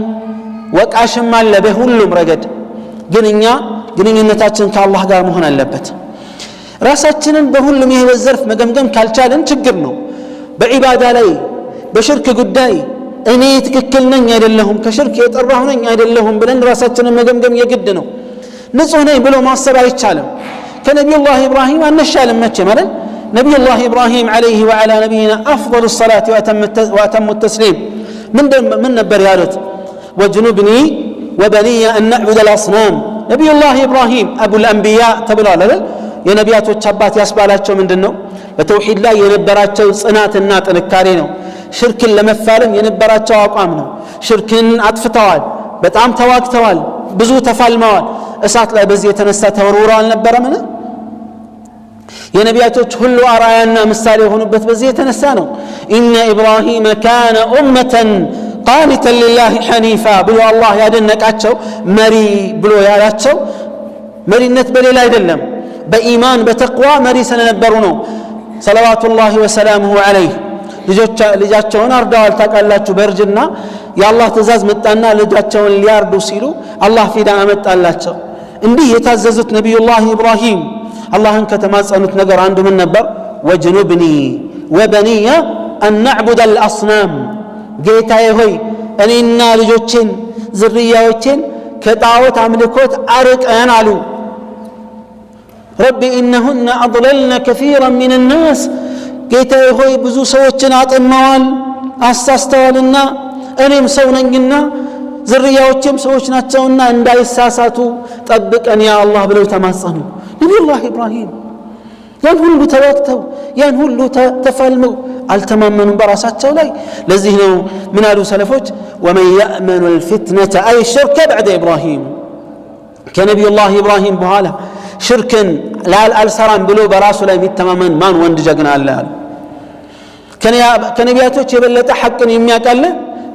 ወቃሽም አለ በሁሉም ረገድ ግን እኛ ግንኙነታችን ከአላህ ጋር መሆን አለበት ራሳችንን በሁሉም የህይወት ዘርፍ መገምገም ካልቻለን ችግር ነው በዒባዳ ላይ በሽርክ ጉዳይ እኔ ትክክል ነኝ አይደለሁም ከሽርክ የጠራሁ ነኝ አይደለሁም ብለን ራሳችንን መገምገም የግድ ነው ንጹህ ነኝ ብሎ ማሰብ አይቻልም ከነቢዩላህ ኢብራሂም አንሻልም መቼ ማለት ነቢዩላህ ኢብራሂም عليه وعلى نبينا افضل الصلاه واتم التسليم من ነበር ያሉት وجنبني وبني ان نعبد الاصنام ነቢዩላህ ኢብራሂም ابو الانبياء ተብሏል አይደል የነቢያቶች አባት ያስባላቸው ምንድነው በተውሂድ ላይ የነበራቸው ጽናትና ጥንካሬ ነው ሽርክን ለመፋለም የነበራቸው አቋም ነው ሽርክን አጥፍተዋል በጣም ተዋግተዋል ብዙ ተፋልመዋል እሳት ላይ በዚህ የተነሳ ተወርውረው አልነበረምን የነቢያቶች ሁሉ አርአያና ምሳሌ የሆኑበት በዚህ የተነሳ ነው። ኢነ ኢብራሂም ካነ ኡመተን ቃኒተን ሊላሂ ሐኒፋ ብሎ አላህ ያደነቃቸው መሪ ብሎ ያላቸው መሪነት በሌላ አይደለም፣ በኢማን በተቅዋ መሪ ስለነበሩ ነው። ሰለዋቱላሂ ወሰላሙሁ ዐለይህ ልጃቸውን አርደዋል። ታውቃላችሁ፣ በእርጅና የአላህ ትእዛዝ መጣና ልጃቸውን ሊያርዱ ሲሉ አላህ ፊዳ አመጣላቸው። እንዲህ የታዘዙት ነቢዩላህ ኢብራሂም አላህን ከተማጸኑት ነገር አንዱ ምን ነበር? ወጅኑብኒ ወበኒየ አን ነዕቡደ አልአስናም፣ ጌታዬ ሆይ እኔና ልጆቼን ዝርያዎቼን ከጣዖት አምልኮት አርቀን አሉ። ረቢ ኢነሁነ አضለልነ ከሲራን ሚን ናስ፣ ጌታዬ ሆይ ብዙ ሰዎችን አጥመዋል አሳስተዋልና እኔም ሰው ነኝና ዝርያዎቼም ሰዎች ናቸውና እንዳይሳሳቱ ጠብቀን ያ አላህ ብለው ተማጸኑ። ነቢዩላህ ኢብራሂም ያን ሁሉ ተዋግተው ያን ሁሉ ተፋልመው አልተማመኑም በራሳቸው ላይ። ለዚህ ነው ምን አሉ ሰለፎች? ወመን የእመኑ ልፊትነተ አይ ሽርከ በዕደ ኢብራሂም፣ ከነቢዩላህ ኢብራሂም በኋላ ሽርክን አልሰራም ብሎ በራሱ ላይ የሚተማመን ማን ወንድ ጀግና አለ አሉ። ከነቢያቶች የበለጠ ሐቅን የሚያውቃለ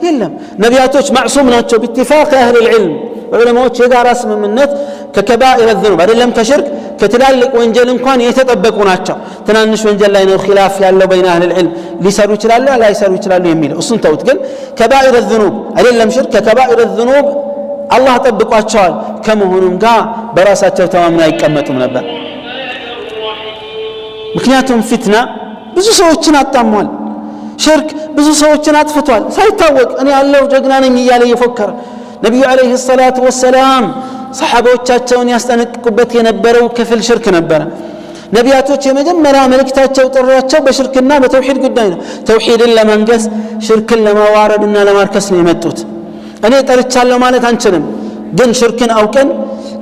የለም። ነቢያቶች ማዕሱም ናቸው باتفاق اهل العلم ዑለማዎች የጋራ ስምምነት ከከባኢር الذنوب አይደለም ከሽርክ ከትላልቅ ወንጀል እንኳን የተጠበቁ ናቸው። ትናንሽ ወንጀል ላይ ነው ኺላፍ ያለው በይነ اهل العلم ሊሰሩ ይችላሉ ላይሰሩ ይችላሉ የሚለው እሱን ተውት። ግን ከባኢር الذنوب አይደለም ሽርክ ከከባኢር الذنوب አላህ ጠብቋቸዋል። ከመሆኑም ጋር በራሳቸው ተማምነው አይቀመጡም ነበር። ምክንያቱም ፊትና ብዙ ሰዎችን አጣሟል። ሽርክ ብዙ ሰዎችን አጥፍቷል ሳይታወቅ። እኔ ያለው ጀግና ነኝ እያለ እየፎከረ ነቢዩ ዓለይሂ ሰላቱ ወሰላም ሰሓባዎቻቸውን ያስጠነቅቁበት የነበረው ክፍል ሽርክ ነበረ። ነቢያቶች የመጀመሪያ መልእክታቸው ጥሪያቸው በሽርክና በተውሂድ ጉዳይ ነው። ተውሂድን ለማንገስ ሽርክን ለማዋረድና ለማርከስ ነው የመጡት። እኔ ጠርቻለሁ ማለት አንችልም፣ ግን ሽርክን አውቀን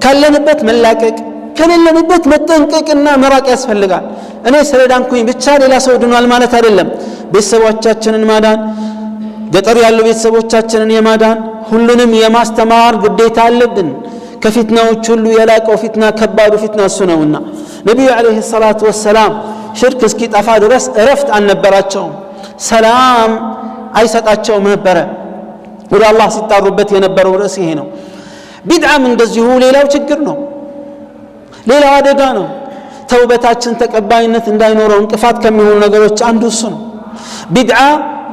ካለንበት መላቀቅ ከሌለንበት መጠንቀቅና መራቅ ያስፈልጋል። እኔ ስለዳንኩኝ ብቻ ሌላ ሰው ድኗል ማለት አይደለም። ቤተሰቦቻችንን ማዳን፣ ገጠር ያሉ ቤተሰቦቻችንን የማዳን ሁሉንም የማስተማር ግዴታ አለብን። ከፊትናዎች ሁሉ የላቀው ፊትና ከባዱ ፊትና እሱ ነውና ነቢዩ ዓለይሂ ሰላቱ ወሰላም ሽርክ እስኪጠፋ ድረስ እረፍት አልነበራቸውም፣ ሰላም አይሰጣቸውም ነበረ። ወደ አላህ ሲጣሩበት የነበረው ርዕስ ይሄ ነው። ቢድዓም እንደዚሁ ሌላው ችግር ነው፣ ሌላው አደጋ ነው። ተውበታችን ተቀባይነት እንዳይኖረው እንቅፋት ከሚሆኑ ነገሮች አንዱ እሱ ነው። ቢድዓ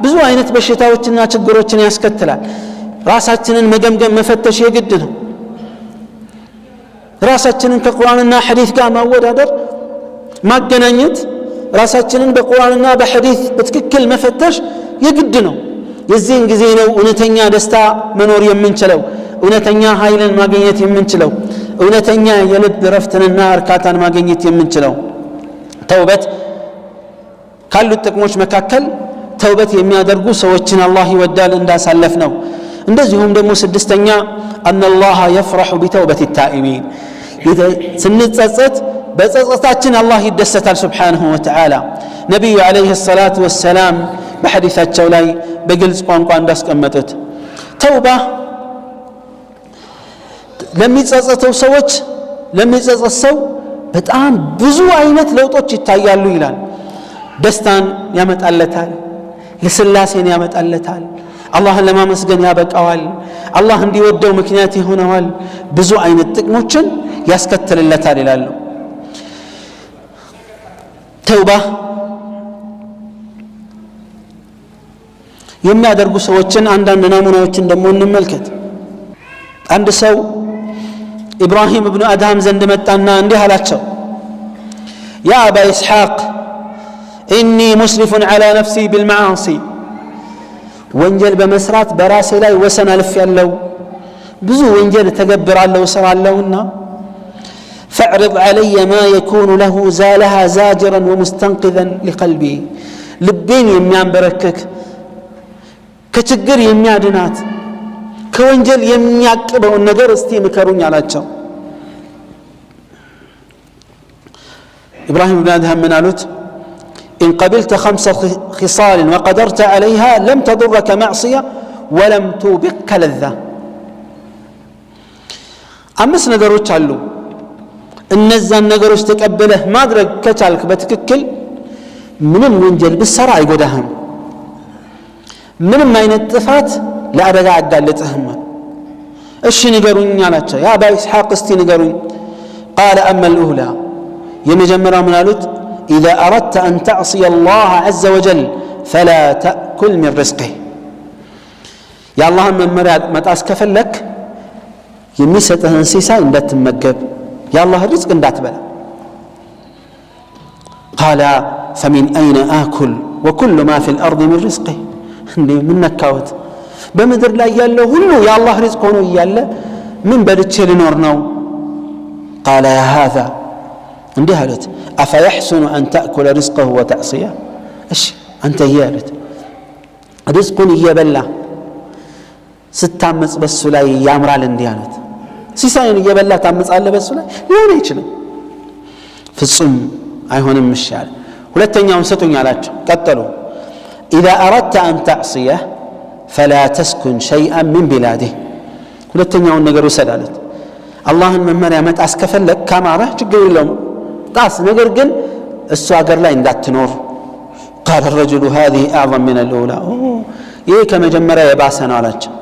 ብዙ አይነት በሽታዎችና ችግሮችን ያስከትላል። ራሳችንን መገምገም መፈተሽ የግድ ነው። ራሳችንን ከቁርአንና ሐዲስ ጋር ማወዳደር ማገናኘት፣ ራሳችንን በቁርአንና በሐዲስ በትክክል መፈተሽ የግድ ነው። የዚህን ጊዜ ነው እውነተኛ ደስታ መኖር የምንችለው፣ እውነተኛ ኃይልን ማግኘት የምንችለው፣ እውነተኛ የልብ ረፍትንና እርካታን ማግኘት የምንችለው። ተውበት ካሉት ጥቅሞች መካከል ተውበት የሚያደርጉ ሰዎችን አላህ ይወዳል እንዳሳለፍ ነው። እንደዚሁም ደግሞ ስድስተኛ አነላህ የፍረሑ ቢተውበት ታኢቢን፣ ስንጸጸት በጸጸታችን አላህ ይደሰታል ስብሓንሁ ወተዓላ። ነቢዩ ዓለይሂ ሰላቱ ወሰላም በሐዲሳቸው ላይ በግልጽ ቋንቋ እንዳስቀመጡት ተውባ ለሚጸጸተው ሰዎች ለሚጸጸት ሰው በጣም ብዙ አይነት ለውጦች ይታያሉ ይላል። ደስታን ያመጣለታል፣ ልስላሴን ያመጣለታል፣ አላህን ለማመስገን ያበቃዋል፣ አላህ እንዲወደው ምክንያት ይሆነዋል፣ ብዙ አይነት ጥቅሞችን ያስከትልለታል ይላሉ። ተውባ የሚያደርጉ ሰዎችን አንዳንድ ናሙናዎችን ደግሞ እንመልከት። አንድ ሰው ኢብራሂም እብኑ አድሃም ዘንድ መጣና እንዲህ አላቸው፣ ያ አባ ኢስሐቅ ኢኒ ሙስሪፉን ዐላ ነፍሲ ቢልመዓሲ፣ ወንጀል በመስራት በራሴ ላይ ወሰን አልፍ ያለው ብዙ ወንጀል ተገብራለሁ እሰራለሁና ፈዕርድ ዐለየ ማ የኩኑ ለሁ ዛለሃ ዛጅረን ወሙስተንቅዘን ሊቀልቢ፣ ልቤን የሚያንበረክክ ከችግር የሚያድናት ከወንጀል የሚያቅበውን ነገር እስቲ ምከሩኝ አላቸው። ኢብራሂም ብን አድሃም ምን አሉት? ኢን ቀቢልተ ኸምሰ ኺሳልን ወቀደርተ ዐለይሃ ለም ተዱረከ ማዕስያ ወለም ቱቢቅከ ለዛ። 5 ነገሮች አሉ እነዛን ነገሮች ተቀበለህ ማድረግ ከቻልክ በትክክል ምንም ወንጀል ብትሰራ አይጎዳህም ምንም አይነት ጥፋት ለአደጋ አጋለጥህም እሺ ንገሩኝ አላቸው ያ አባ ኢስሐቅ እስቲ ንገሩኝ قال أما الأولى يمجمرا من قالت إذا أردت أن تعصي الله عز وجل فلا تأكل من رزقه يا الله من مراد ما تأسكفل لك يميسة انسيسا إن لا تمجب يا الله الرزق إن لا تبلا قال فمن أين آكل وكل ما في الأرض من رزقه من نكاوت بمدر لا يالله هلو يا الله رزق هنو ياله من بدتش لنورنو قال يا هذا عندي هالت أفيحسن أن تأكل رزقه وتعصيه إيش أنت يالت رزق يبلا ستامس بس لا يامر على الانديانات سيساين يبلا تامس على بس لا يوم يجلم في الصم አይሆንም ይሻል ሁለተኛውን ሰጡኝ አላቸው ቀጠሉ اذا اردت ان تعصيه فلا تسكن شيئا من بلاده ሁለተኛውን ነገር ወሰዳለት አላህን መመሪያ መጣስ ከፈለክ ካማራ ችግር የለውም ጣስ ነገር ግን እሱ ሀገር ላይ እንዳትኖር قال الرجل هذه اعظم من الاولى ይሄ ከመጀመሪያ የባሰ ነው አላቸው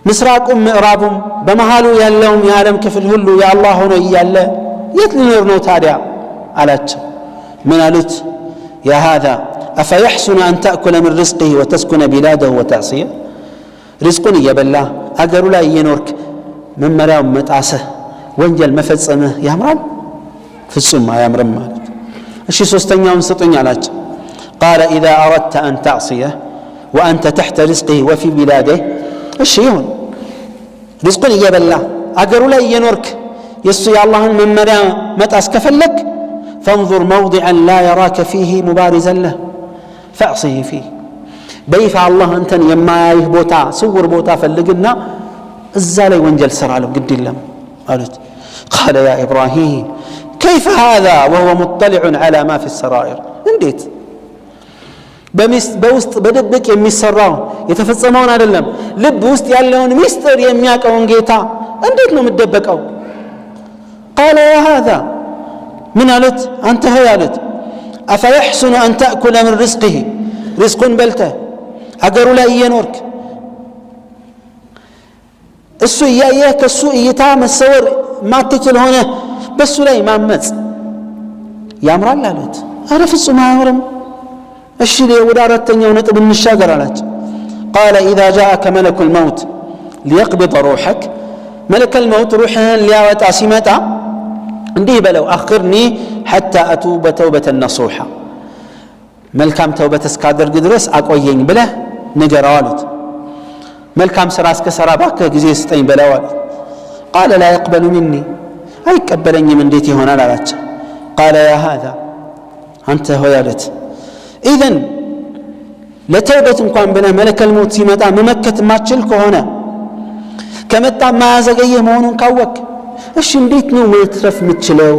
ምስራቁም ምዕራቡም በመሃሉ ያለውም የዓለም ክፍል ሁሉ የአላህ ሆኖ እያለ የት ሊኖር ነው ታዲያ አላቸው ምን አሉት يا هذا أفيحسن أن تأكل من رزقه وتسكن بلاده وتعصيه رزقني يبلا أجر لا ينورك من مرام متعسه وانجل مفصمه يامران في السماء يامرن مالك اشي سوستنياون سطني علاج قال إذا أردت أن تعصيه وأنت تحت رزقه وفي بلاده الشيء رزقني يبلا أجر لا ينورك يسو يا الله من مرام متعس كفلك فانظر موضعا لا يراك فيه مبارزا له فاعصيه فيه بيفع الله أنتن يما يهبوتا سور بوتا فلقنا الزالي وانجل سرعله قد اللهم قالت قال يا إبراهيم كيف هذا وهو مطلع على ما في السرائر انديت بوسط بدبك يمي السراو يتفصمون على اللهم لب وسط يالون مستر يمياك ونجيتا انديت نو مدبكو قال يا هذا من قالت أنت هي قالت أفيحسن أن تأكل من رزقه رزق بلته أجر لا ينورك السوء إياك السوء يتعام السور ما تكل هنا بس لا ما مز يا أمر الله قالت أعرف السوء ما أمرم الشيء ودارت تنيونت ابن الشاجر قالت قال إذا جاءك ملك الموت ليقبض روحك ملك الموت روحها ليعوت عسيمتا عندي بلو أخرني حتى أتوب توبة نصوحة ملكام توبة اسكادر قدرس أقويين بله نجرالت ملكام سراس كسراباك جزي ستين بلوالت قال لا يقبل مني أي قبلني من ديتي هنا لا قال يا هذا أنت هيالت إذن لتوبة كان بنا ملك الموت سيمتا ممكة ما تشلك هنا كمتا ما زقيه مون كوك እሺ እንዴት ነው መትረፍ ምትችለው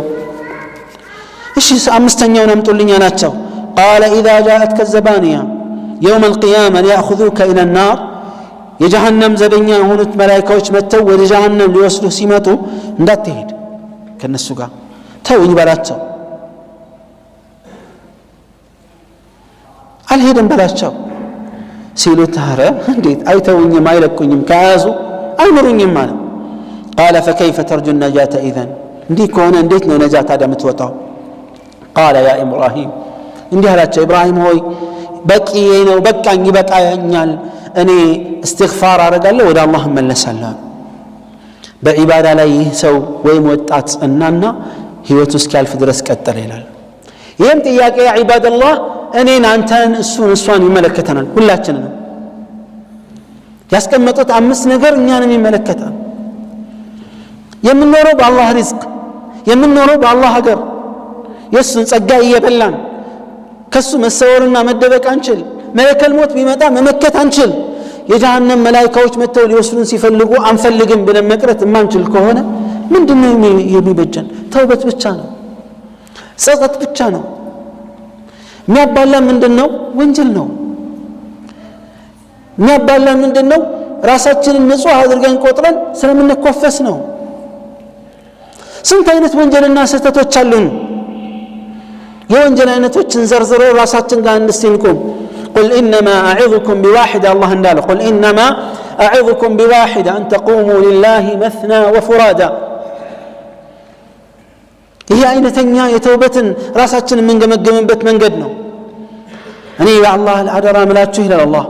እሺ አምስተኛው ነምጡልኝ አላቸው قال اذا جاءتك الزبانيه يوم القيامه ياخذوك الى النار የጀሃነም ዘበኛ የሆኑት መላእክቶች መተው ወደ ጀሃነም ሊወስዱ ሲመጡ እንዳትሄድ ከነሱ ጋር ተውኝ በላቸው አልሄድም በላቸው ሲሉት ኧረ እንዴት አይተውኝም አይለቁኝም ከያዙ አይምሩኝም ማለት قال فكيف ترجو النجاة إذن اندي كون انديت نو نجاة هذا متوطا قال يا إبراهيم اندي هلاتش إبراهيم هوي بكي نو بكاني بكاينيال أني استغفار رجال ودا الله من لسلام بعبادة لي سو ويموتات أننا هيوتوس كالف درس كتر هلال يمتى يا عباد الله أني نانتان السون ملكتنا كلاتنا ياسكمتت أمس نجر نيانا ملكتنا የምንኖረው በአላህ ሪዝቅ የምንኖረው በአላህ ሀገር የሱን ጸጋ እየበላን ከሱ መሰወርና መደበቅ አንችል መለከል ሞት ቢመጣ መመከት አንችል የጀሃነም መላእክቶች መተው ሊወስዱን ሲፈልጉ አንፈልግም ብለን መቅረት ማንችል ከሆነ ምንድነው የሚበጀን ተውበት ብቻ ነው ጸጸት ብቻ ነው የሚያባላ ምንድነው ወንጀል ነው የሚያባላ ምንድነው ራሳችንን ንጹህ አድርገን ቆጥረን ስለምንኮፈስ ነው ስንት አይነት ወንጀልና ስህተቶች አሉን የወንጀል አይነቶችን ዘርዝረው ራሳችን ጋር እንስንቁም قل انما اعظكم بواحده الله እንዳለ قل انما اعظكم بواحده ان تقوموا لله مثنى وفرادا ይህ አይነተኛ የተውበትን ራሳችን የምንገመገምበት መንገድ ነው እኔ በአላህ አደራ ምላችሁ ይላል አላህ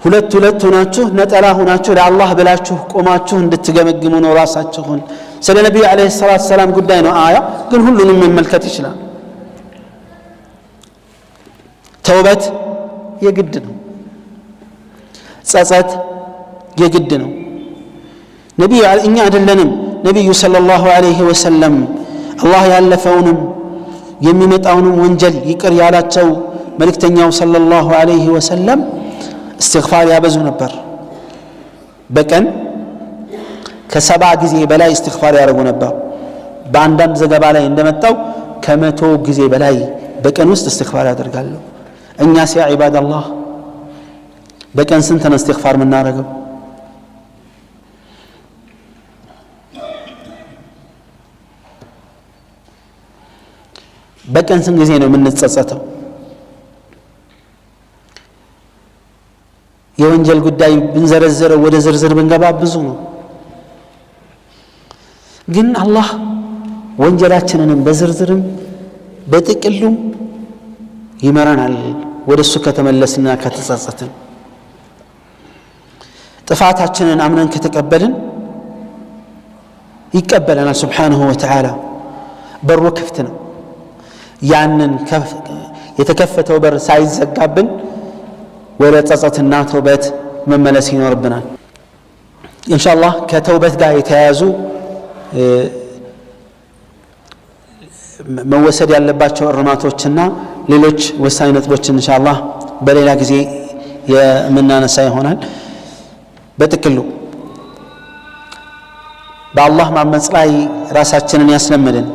ሁለት ሆናችሁ ነጠላ ሆናችሁ ለአላህ ብላችሁ ቆማችሁ እንድትገመግሙ ነው ራሳችሁን ስለ ነብዩ አለይሂ ሰላቱ ሰላም ጉዳይ ነው አያ ግን ሁሉንም መመልከት ይችላል ተውበት የግድ ነው ጸጸት የግድ ነው ነብዩ እኛ አይደለንም ነብዩ ሰለላሁ ዐለይሂ ወሰለም አላህ ያለፈውንም የሚመጣውንም ወንጀል ይቅር ያላቸው መልእክተኛው ሰለላሁ ዐለይሂ ወሰለም استغفار ያበዙ ነበር በቀን ከ70 ጊዜ በላይ استغفار ያደርጉ ነበር በአንዳንድ ዘገባ ላይ እንደመጣው ከ100 ጊዜ በላይ በቀን ውስጥ استغفار ያደርጋሉ እኛስ ያ ዒባድ አላህ በቀን ስንት ነው استغفار የምናደርገው በቀን ስንት ጊዜ ነው የምንጸጸተው የወንጀል ጉዳይ ብንዘረዘረው ወደ ዝርዝር ብንገባ ብዙ ነው ግን አላህ ወንጀላችንንም በዝርዝርም በጥቅሉም ይመራናል ወደሱ ከተመለስና ከተጸጸትን ጥፋታችንን አምነን ከተቀበልን ይቀበለናል ሱብሓነሁ ወተዓላ በሩ ክፍት ነው ያንን የተከፈተው በር ሳይዘጋብን ወደ ጸጸትና ተውበት መመለስ ይኖርብናል ኢንሻአላህ ከተውበት ጋር የተያያዙ መወሰድ ያለባቸው እርማቶችና ሌሎች ወሳኝ ነጥቦችን ኢንሻአላህ በሌላ ጊዜ የምናነሳ ይሆናል በጥቅሉ በአላህ ማመጽ ላይ ራሳችንን ያስለምደን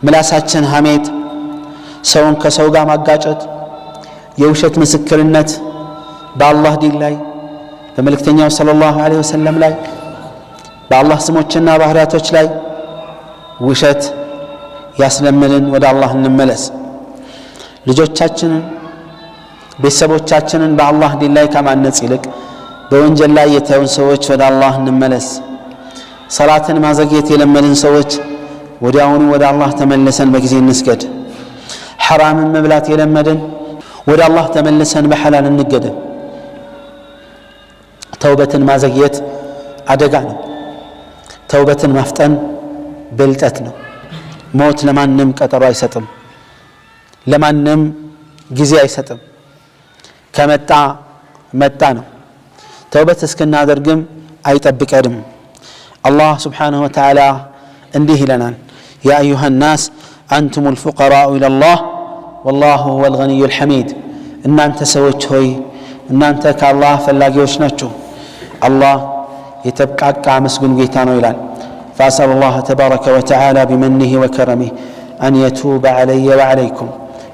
ምላሳችን ሐሜት ሰውን ከሰው ጋር ማጋጨት የውሸት ምስክርነት በአላህ ዲን ላይ በመልእክተኛው ሰለላሁ ዐለይሂ ወሰለም ላይ በአላህ ስሞችና ባህሪያቶች ላይ ውሸት ያስለምልን ወደ አላህ እንመለስ ልጆቻችንን ቤተሰቦቻችንን በአላህ ዲን ላይ ከማነጽ ይልቅ በወንጀል ላይ የተውን ሰዎች ወደ አላህ እንመለስ ሰላትን ማዘግየት የለመድን ሰዎች ወዲያውኑ ወደ አላህ ተመልሰን በጊዜ እንስገድ ሐራምን መብላት የለመድን ወደ አላህ ተመልሰን በሐላል እንገደል ተውበትን ማዘግየት አደጋ ነው ተውበትን ማፍጠን ብልጠት ነው ሞት ለማንም ቀጠሮ አይሰጥም ለማንም ጊዜ አይሰጥም ከመጣ መጣ ነው ተውበት እስክናደርግም አይጠብቀንም አላህ ስብሓንሁ ወተዓላ እንዲህ ይለናል ያ አዩሃ ናስ አንቱም ልፉቀራኡ ኢለላህ ወላሁ ሁወ ልገኒዩ ልሐሚድ እናንተ ሰዎች ሆይ እናንተ ከአላህ ፈላጊዎች ናችሁ አላህ የተብቃቃ መስጉን ጌታ ነው ይላል فأسأل الله تبارك وتعالى بمنه وكرمه أن يتوب علي وعليكم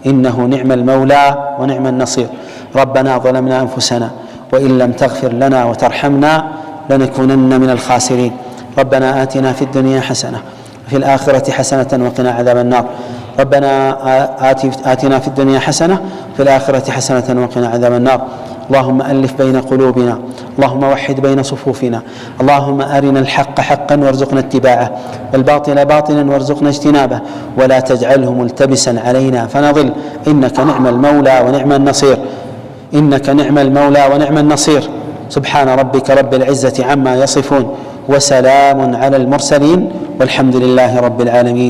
إنه نعم المولى ونعم النصير ربنا ظلمنا أنفسنا وإن لم تغفر لنا وترحمنا لنكونن من الخاسرين ربنا آتنا في الدنيا حسنة وفي الآخرة حسنة وقنا عذاب النار ربنا آتنا في الدنيا حسنة وفي الآخرة حسنة وقنا عذاب النار اللهم ألف بين قلوبنا اللهم وحد بين صفوفنا اللهم أرنا الحق حقا وارزقنا اتباعه والباطل باطلا وارزقنا اجتنابه ولا تجعله ملتبسا علينا فنضل إنك نعم المولى ونعم النصير إنك نعم المولى ونعم النصير سبحان ربك رب العزة عما يصفون وسلام على المرسلين والحمد لله رب العالمين